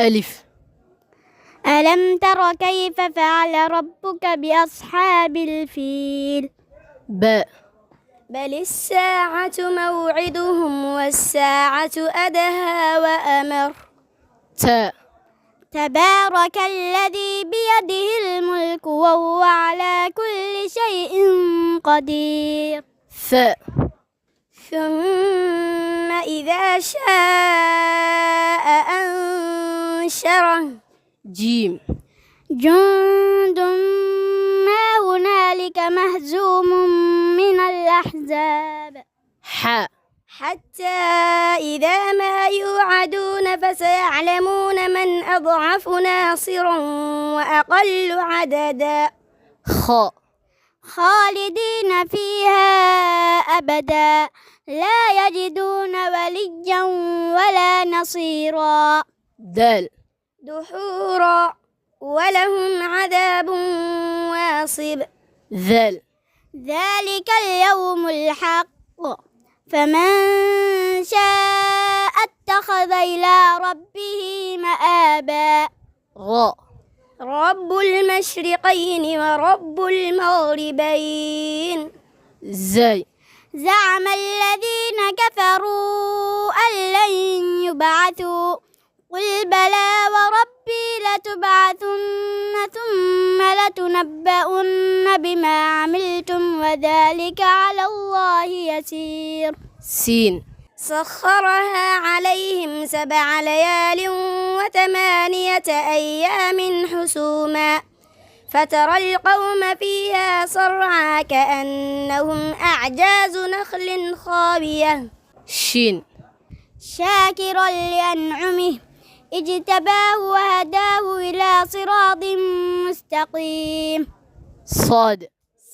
ألف. ألم تر كيف فعل ربك بأصحاب الفيل؟ باء. بل الساعة موعدهم والساعة أدهى وأمر. تاء. تبارك الذي بيده الملك وهو على كل شيء قدير. ثاء. ثم إذا شاء أنشره. جيم. جند ما هنالك مهزوم من الأحزاب. حاء. حتى إذا ما يوعدون فسيعلمون من أضعف ناصرا وأقل عددا. خاء. خالدين فيها أبدا لا يجدون وليا ولا نصيرا. دال. دحورا ولهم عذاب واصب. ذال. ذلك اليوم الحق فمن شاء اتخذ إلى ربه مآبا. غاء. رب المشرقين ورب المغربين. زاي. زعم الذين كفروا أن لن يبعثوا قل بلى وربي لتبعثن ثم لتنبؤن بما عملتم وذلك على الله يسير. سين. سخرها عليهم 7 ليال و8 أيام حسوما فترى القوم فيها صرعى كأنهم أعجاز نخل خاوية. شين. شاكرا لأنعمه اجتباه وهداه إلى صراط مستقيم. صاد.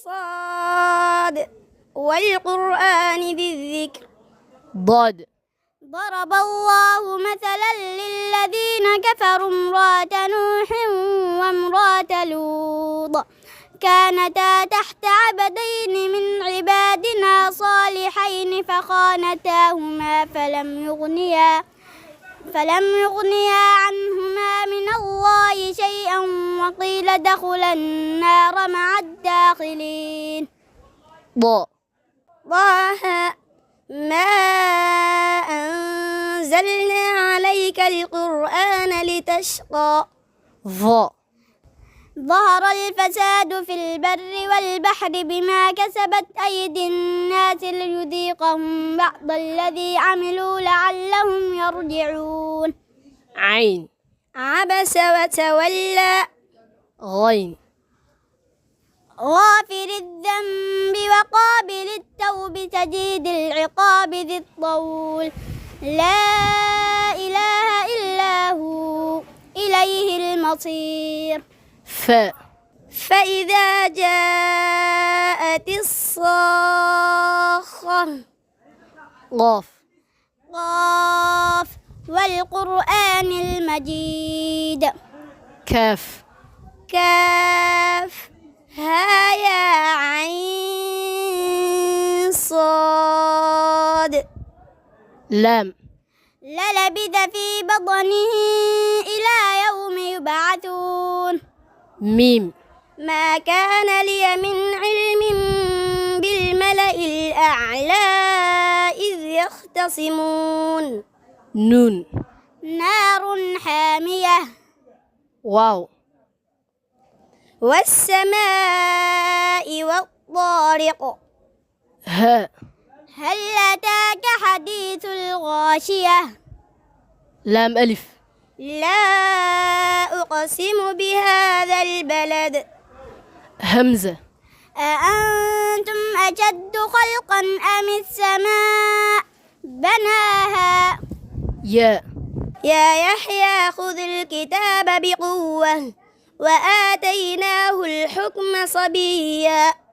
صاد والقرآن ذي الذكر. ضاد. ضرب الله مثلا للذين كفروا امرأة نوح وامرأة لوط كانتا تحت عبدين من عبادنا صالحين فخانتاهما فلم يغنيا عنهما من الله شيئا وقيل ادخلا النار مع الداخلين. ضاء. ضاها ما أنزلنا عليك القرآن لتشقى. ظاء. ظهر الفساد في البر والبحر بما كسبت أيدي الناس ليذيقهم بعض الذي عملوا لعلهم يرجعون. عين. عبس وتولى. غين. غافر الذنب وقابل التوب شديد العقاب ذي الطول لا إله إلا هو إليه المصير. فاء. فإذا جاءت الصاخة. قاف. قاف والقرآن المجيد. كاف. كاف ها يا عين صاد. لام. للبث في بطنه إلى يوم يبعثون. ميم. ما كان لي من علم بالملأ الأعلى إذ يختصمون. نون. نار حامية. واو. والسماء والطارق. هاء. هل أتاك حديث الغاشية؟ لام ألف. لا أقسم بهذا البلد. همزة. أأنتم أشد خلقا أم السماء بناها. ياء. يا يحيى خذ الكتاب بقوة وآتيناه الحكم صبيا.